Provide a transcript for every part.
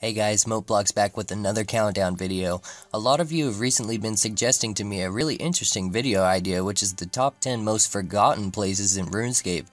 Hey guys, Moteblock's back with another countdown video. A lot of you have recently been suggesting to me a really interesting video idea, which is the top 10 most forgotten places in Runescape.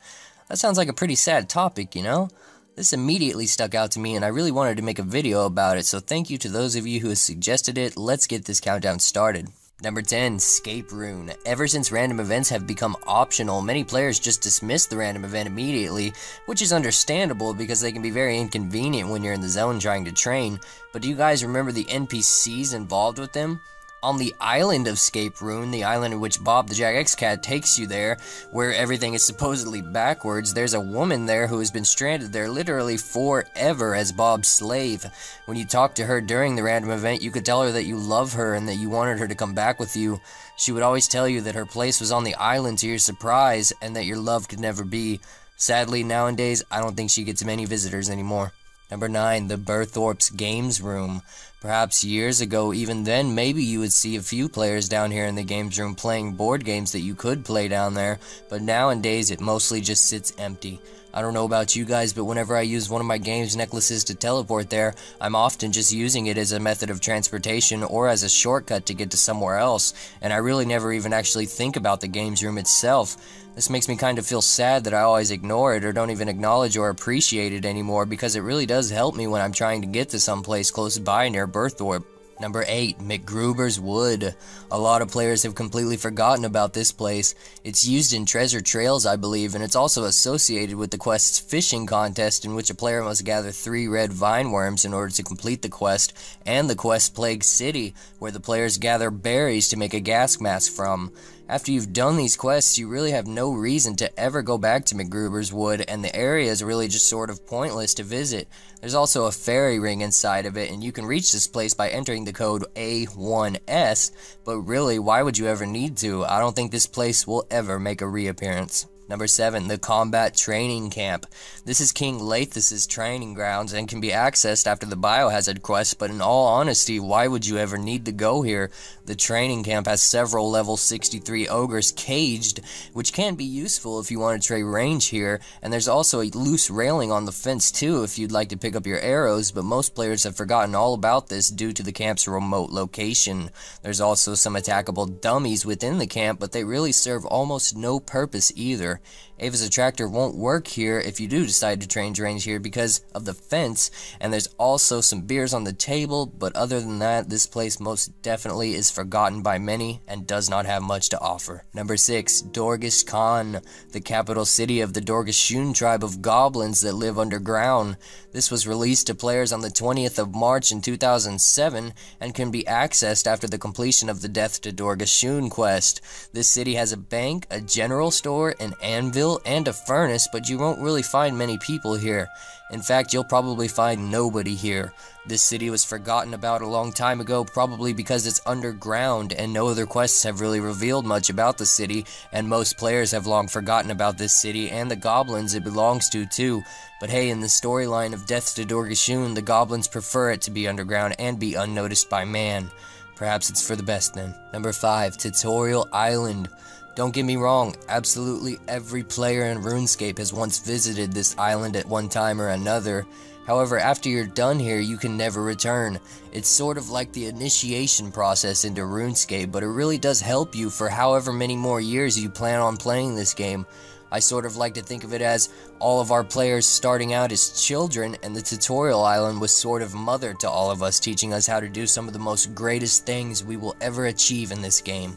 That sounds like a pretty sad topic, you know? This immediately stuck out to me and I really wanted to make a video about it, so thank you to those of you who have suggested it. Let's get this countdown started. Number 10, Scape Rune. Ever since random events have become optional, many players just dismiss the random event immediately, which is understandable because they can be very inconvenient when you're in the zone trying to train. But do you guys remember the NPCs involved with them? On the island of Scape Rune, the island in which Bob the Jagex Cat takes you there, where everything is supposedly backwards, there's a woman there who has been stranded there literally forever as Bob's slave. When you talk to her during the random event, you could tell her that you love her and that you wanted her to come back with you. She would always tell you that her place was on the island to your surprise, and that your love could never be. Sadly, nowadays, I don't think she gets many visitors anymore. Number 9, the Berthorpe's Games Room. Perhaps years ago, even then, maybe you would see a few players down here in the games room playing board games that you could play down there, but nowadays it mostly just sits empty. I don't know about you guys, but whenever I use one of my games necklaces to teleport there, I'm often just using it as a method of transportation or as a shortcut to get to somewhere else, and I really never even actually think about the games room itself. This makes me kind of feel sad that I always ignore it or don't even acknowledge or appreciate it anymore, because it really does help me when I'm trying to get to some place close by near Berthorpe. Number 8, McGruber's Wood. A lot of players have completely forgotten about this place. It's used in Treasure Trails, I believe, and it's also associated with the quest's fishing contest, in which a player must gather 3 red vine worms in order to complete the quest, and the quest Plague City, where the players gather berries to make a gas mask from. After you've done these quests, you really have no reason to ever go back to McGruber's Wood, and the area is really just sort of pointless to visit. There's also a fairy ring inside of it, and you can reach this place by entering the code A1S, but really, why would you ever need to? I don't think this place will ever make a reappearance. Number 7, the Combat Training Camp. This is King Lathus' training grounds and can be accessed after the Biohazard quest, but in all honesty, why would you ever need to go here? The training camp has several level 63 ogres caged, which can be useful if you want to trade range here, and there's also a loose railing on the fence too if you'd like to pick up your arrows, but most players have forgotten all about this due to the camp's remote location. There's also some attackable dummies within the camp, but they really serve almost no purpose either. Ava's Attractor won't work here if you do decide to train range here because of the fence, and there's also some beers on the table, but other than that, this place most definitely is forgotten by many and does not have much to offer. Number 6, Dorgesh Khan, the capital city of the Dorgeshun tribe of goblins that live underground. This was released to players on the 20th of March in 2007 and can be accessed after the completion of the Death to Dorgeshun quest. This city has a bank, a general store, an anvil, and a furnace, but you won't really find many people here. In fact, you'll probably find nobody here. This city was forgotten about a long time ago, probably because it's underground and no other quests have really revealed much about the city, and most players have long forgotten about this city and the goblins it belongs to too. But hey, in the storyline of Death to Dorgeshun, the goblins prefer it to be underground and be unnoticed by man. Perhaps it's for the best then. Number 5, Tutorial Island. Don't get me wrong, absolutely every player in RuneScape has once visited this island at one time or another. However, after you're done here, you can never return. It's sort of like the initiation process into RuneScape, but it really does help you for however many more years you plan on playing this game. I sort of like to think of it as all of our players starting out as children, and the tutorial island was sort of mother to all of us, teaching us how to do some of the most greatest things we will ever achieve in this game.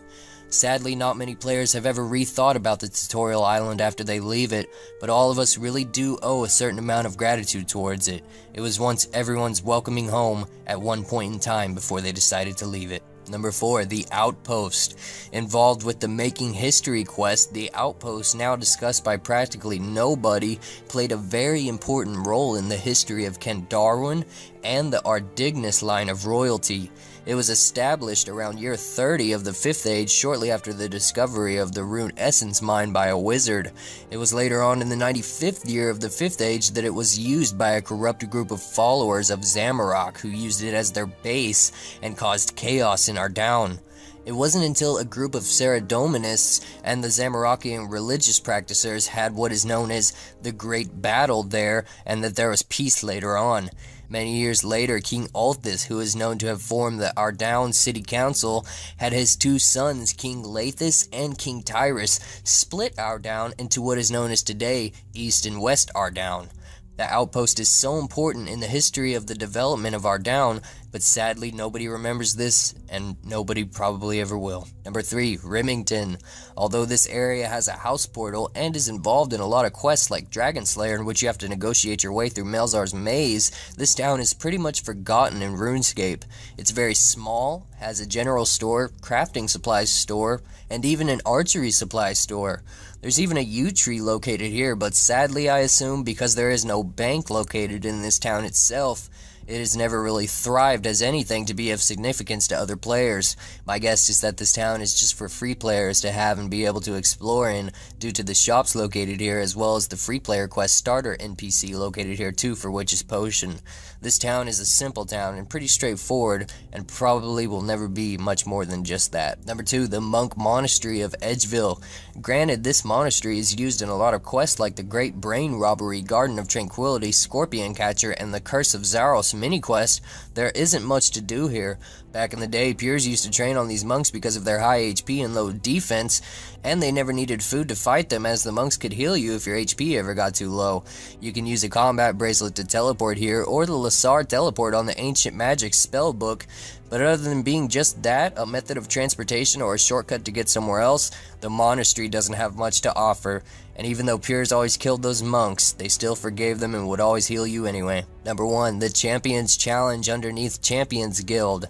Sadly, not many players have ever rethought about the tutorial island after they leave it, but all of us really do owe a certain amount of gratitude towards it. It was once everyone's welcoming home at one point in time before they decided to leave it. Number 4, the Outpost. Involved with the Making History quest, the Outpost, now discussed by practically nobody, played a very important role in the history of Kent Darwin and the Ardignus line of royalty. It was established around year 30 of the 5th Age, shortly after the discovery of the Rune Essence mine by a wizard. It was later on in the 95th year of the 5th Age that it was used by a corrupt group of followers of Zamorak, who used it as their base and caused chaos in Ardown. It wasn't until a group of Saradominists and the Zamorakian religious practitioners had what is known as the Great Battle there, and that there was peace later on. Many years later, King Althus, who is known to have formed the Ardown City Council, had his two sons, King Lathus and King Tyrus, split Ardown into what is known as today East and West Ardown. The outpost is so important in the history of the development of Ardown, but sadly nobody remembers this, and nobody probably ever will. Number 3, Remington. Although this area has a house portal and is involved in a lot of quests like Dragon Slayer, in which you have to negotiate your way through Melzar's maze, this town is pretty much forgotten in RuneScape. It's very small, has a general store, crafting supplies store, and even an archery supply store. There's even a yew tree located here, but sadly I assume because there is no bank located in this town itself, it has never really thrived as anything to be of significance to other players. My guess is that this town is just for free players to have and be able to explore in, due to the shops located here, as well as the free player quest starter NPC located here too for Witch's Potion. This town is a simple town and pretty straightforward, and probably will never be much more than just that. Number 2, the Monk Monastery of Edgeville. Granted, this monastery is used in a lot of quests like the Great Brain Robbery, Garden of Tranquility, Scorpion Catcher, and the Curse of Zaros mini quest. There isn't much to do here. Back in the day, Pures used to train on these monks because of their high HP and low defense, and they never needed food to fight them, as the monks could heal you if your HP ever got too low. You can use a combat bracelet to teleport here, or the Lasar teleport on the Ancient Magic spell book, but other than being just that, a method of transportation or a shortcut to get somewhere else, the monastery doesn't have much to offer, and even though Pures always killed those monks, they still forgave them and would always heal you anyway. Number 1, the Champions Challenge underneath Champions Guild.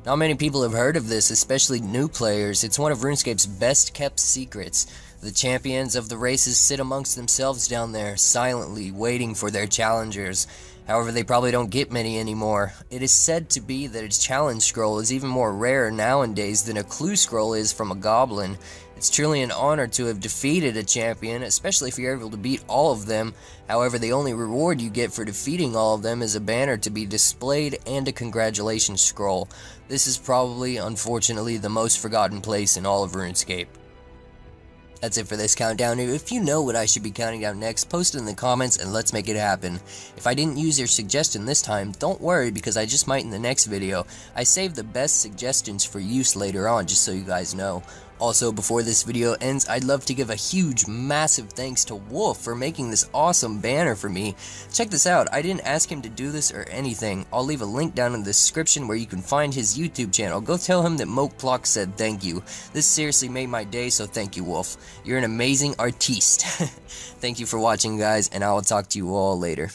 Not many people have heard of this, especially new players. It's one of RuneScape's best kept secrets. The champions of the races sit amongst themselves down there, silently waiting for their challengers. However, they probably don't get many anymore. It is said to be that a challenge scroll is even more rare nowadays than a clue scroll is from a goblin. It's truly an honor to have defeated a champion, especially if you're able to beat all of them. However, the only reward you get for defeating all of them is a banner to be displayed and a congratulations scroll. This is probably, unfortunately, the most forgotten place in all of RuneScape. That's it for this countdown. If you know what I should be counting down next, post it in the comments and let's make it happen. If I didn't use your suggestion this time, don't worry, because I just might in the next video. I saved the best suggestions for use later on, just so you guys know. Also, before this video ends, I'd love to give a huge, massive thanks to Wolf for making this awesome banner for me. Check this out, I didn't ask him to do this or anything. I'll leave a link down in the description where you can find his YouTube channel. Go tell him that Mokeplock said thank you. This seriously made my day, so thank you, Wolf. You're an amazing artiste. Thank you for watching, guys, and I will talk to you all later.